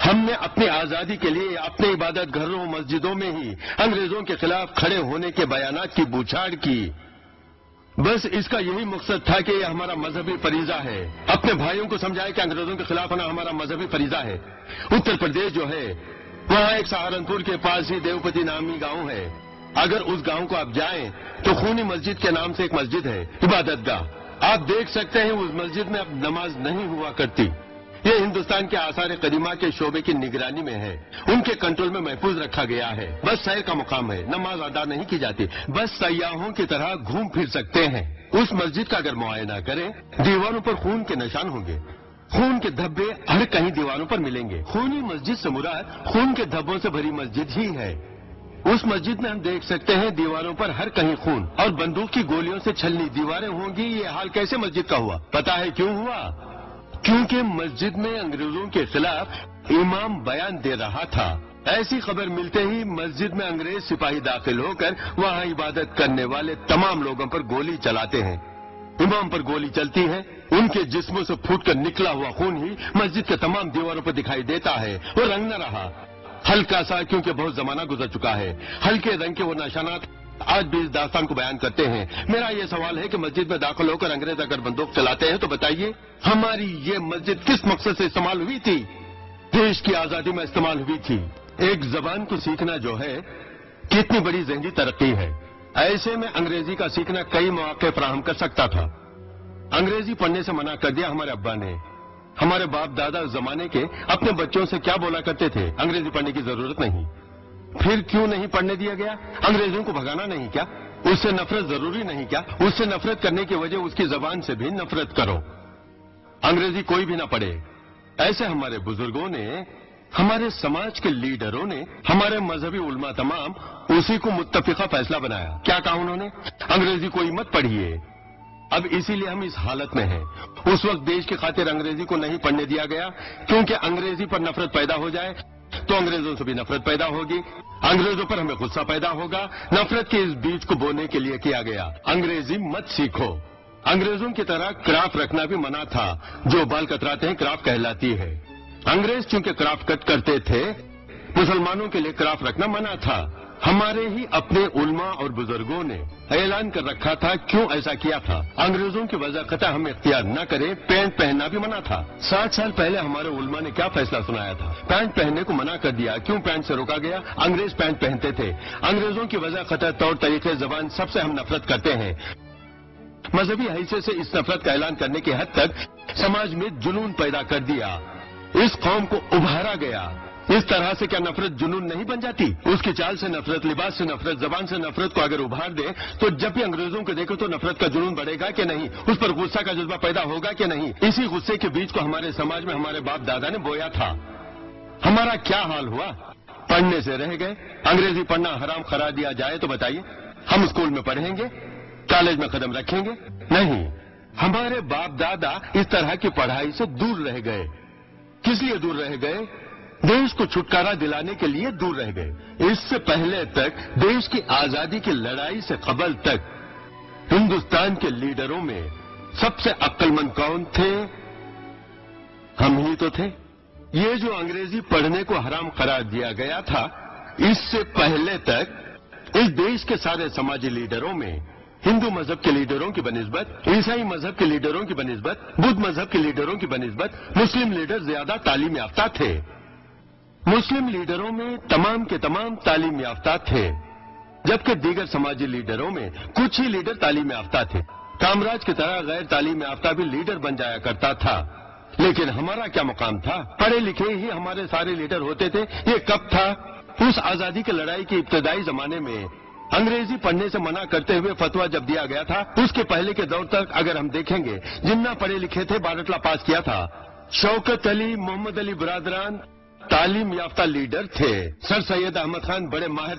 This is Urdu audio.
ہم نے اپنی آزادی کے لیے اپنے عبادت گھروں مسجدوں میں ہی انگریزوں کے خلاف کھڑے ہونے کے بیانات کی بوچھاڑ کی. بس اس کا یہی مقصد تھا کہ یہ ہمارا مذہبی فریضہ ہے. اپنے بھائیوں کو سمجھائے کہ انگریزوں کے خلاف ہونا ہمارا مذہبی فریضہ ہے. اتر پردیش جو ہے وہاں ایک سہارنپور کے پاس ہی دیوپتی نامی گاؤں ہے. اگر اس گاؤں کو آپ جائیں تو خونی مسجد کے نام سے ایک مسجد ہے, عبادت گاہ. آپ دیکھ سکتے ہیں اس مسجد میں اب نماز نہیں ہوا کرتی. یہ ہندوستان کے آثار قدیمہ کے شعبے کی نگرانی میں ہے, ان کے کنٹرول میں محفوظ رکھا گیا ہے. بس سیر کا مقام ہے, نماز ادا نہیں کی جاتی. بس سیاحوں کی طرح گھوم پھر سکتے ہیں. اس مسجد کا اگر معائنہ کریں دیواروں پر خون کے نشان ہوں گے, خون کے دھبے ہر کہیں دیواروں پر ملیں گے. خونی مسجد سے مراد خون کے دھبوں سے بھری مسجد ہی ہے. اس مسجد میں ہم دیکھ سکتے ہیں دیواروں پر ہر کہیں خون اور بندوق کی گولیوں سے چھلنی دیواریں ہوں گی. یہ حال کیسے مسجد کا ہوا؟ پتا ہے کیوں ہوا؟ کیونکہ مسجد میں انگریزوں کے خلاف امام بیان دے رہا تھا. ایسی خبر ملتے ہی مسجد میں انگریز سپاہی داخل ہو کر وہاں عبادت کرنے والے تمام لوگوں پر گولی چلاتے ہیں. امام پر گولی چلتی ہے, ان کے جسموں سے پھوٹ کر نکلا ہوا خون ہی مسجد کے تمام دیواروں پر دکھائی دیتا ہے. وہ رنگ نہ رہا, ہلکا سا, کیونکہ بہت زمانہ گزر چکا ہے. ہلکے رنگ کے وہ نشانات آج بھی اس داستان کو بیان کرتے ہیں. میرا یہ سوال ہے کہ مسجد میں داخل ہو کر انگریز اگر بندوق چلاتے ہیں تو بتائیے ہماری یہ مسجد کس مقصد سے استعمال ہوئی تھی؟ دیش کی آزادی میں استعمال ہوئی تھی. ایک زبان کو سیکھنا جو ہے کتنی بڑی ذہنی ترقی ہے. ایسے میں انگریزی کا سیکھنا کئی مواقع فراہم کر سکتا تھا. انگریزی پڑھنے سے منع کر دیا ہمارے ابا نے. ہمارے باپ دادا اس زمانے کے اپنے بچوں سے کیا بولا کرتے تھے؟ انگریزی پڑھنے کی ضرورت نہیں. پھر کیوں نہیں پڑھنے دیا گیا؟ انگریزوں کو بھگانا نہیں کیا؟ اس سے نفرت ضروری نہیں کیا؟ اس سے نفرت کرنے کی وجہ اس کی زبان سے بھی نفرت کرو. انگریزی کوئی بھی نہ پڑھے. ایسے ہمارے بزرگوں نے, ہمارے سماج کے لیڈروں نے, ہمارے مذہبی علماء تمام اسی کو متفقہ فیصلہ بنایا. کیا کہا انہوں نے؟ انگریزی کوئی مت پڑھیے. اب اسی لیے ہم اس حالت میں ہیں. اس وقت دیش کی خاطر انگریزی کو نہیں پڑھنے دیا گیا, کیونکہ انگریزی پر نفرت پیدا ہو جائے تو انگریزوں سے بھی نفرت پیدا ہوگی. انگریزوں پر ہمیں غصہ پیدا ہوگا. نفرت کے اس بیج کو بونے کے لیے کیا گیا انگریزی مت سیکھو. انگریزوں کی طرح کرافٹ رکھنا بھی منع تھا. جو بال کتراتے ہیں کرافٹ کہلاتی ہے. انگریز چونکہ کرافٹ کٹ کرتے تھے, مسلمانوں کے لیے کرافٹ رکھنا منع تھا. ہمارے ہی اپنے علماء اور بزرگوں نے اعلان کر رکھا تھا. کیوں ایسا کیا تھا؟ انگریزوں کی وجہ قطع ہم اختیار نہ کریں. پینٹ پہننا بھی منع تھا. 60 سال پہلے ہمارے علماء نے کیا فیصلہ سنایا تھا؟ پینٹ پہننے کو منع کر دیا. کیوں پینٹ سے روکا گیا؟ انگریز پینٹ پہنتے تھے. انگریزوں کی وجہ قطع طور طریقے زبان سب سے ہم نفرت کرتے ہیں. مذہبی حیثیت سے اس نفرت کا اعلان کرنے کی حد تک سماج میں جنون پیدا کر دیا. اس قوم کو ابھارا گیا. اس طرح سے کیا نفرت جنون نہیں بن جاتی؟ اس کی چال سے نفرت, لباس سے نفرت, زبان سے نفرت کو اگر ابھار دے تو جب بھی انگریزوں کو دیکھو تو نفرت کا جنون بڑھے گا کہ نہیں؟ اس پر غصہ کا جذبہ پیدا ہوگا کہ نہیں؟ اسی غصے کے بیچ کو ہمارے سماج میں ہمارے باپ دادا نے بویا تھا. ہمارا کیا حال ہوا؟ پڑھنے سے رہ گئے. انگریزی پڑھنا حرام قرار دیا جائے تو بتائیے ہم اسکول میں پڑھیں گے, کالج میں قدم رکھیں گے؟ نہیں. ہمارے باپ دادا اس طرح کی پڑھائی سے دور رہ گئے. کس لیے دور رہ گئے؟ دیش کو چھٹکارا دلانے کے لیے دور رہ گئے. اس سے پہلے تک دیش کی آزادی کی لڑائی سے قبل تک ہندوستان کے لیڈروں میں سب سے عقل مند کون تھے؟ ہم ہی تو تھے. یہ جو انگریزی پڑھنے کو حرام قرار دیا گیا تھا, اس سے پہلے تک اس دیش کے سارے سماجی لیڈروں میں ہندو مذہب کے لیڈروں کی بنسبت, عیسائی مذہب کے لیڈروں کی بنسبت, بدھ مذہب کے لیڈروں کی بنسبت مسلم لیڈر زیادہ تعلیم یافتہ تھے. مسلم لیڈروں میں تمام کے تمام تعلیم یافتہ تھے, جبکہ دیگر سماجی لیڈروں میں کچھ ہی لیڈر تعلیم یافتہ تھے. کامراج کی طرح غیر تعلیم یافتہ بھی لیڈر بن جایا کرتا تھا. لیکن ہمارا کیا مقام تھا؟ پڑھے لکھے ہی ہمارے سارے لیڈر ہوتے تھے. یہ کب تھا؟ اس آزادی کی لڑائی کے ابتدائی زمانے میں انگریزی پڑھنے سے منع کرتے ہوئے فتویٰ جب دیا گیا تھا. اس کے پہلے کے دور تک اگر ہم دیکھیں گے, جتنا پڑھے لکھے تھے بارٹلہ پاس کیا تھا. شوکت علی, محمد علی برادران تعلیم یافتہ لیڈر تھے. سر سید احمد خان بڑے ماہر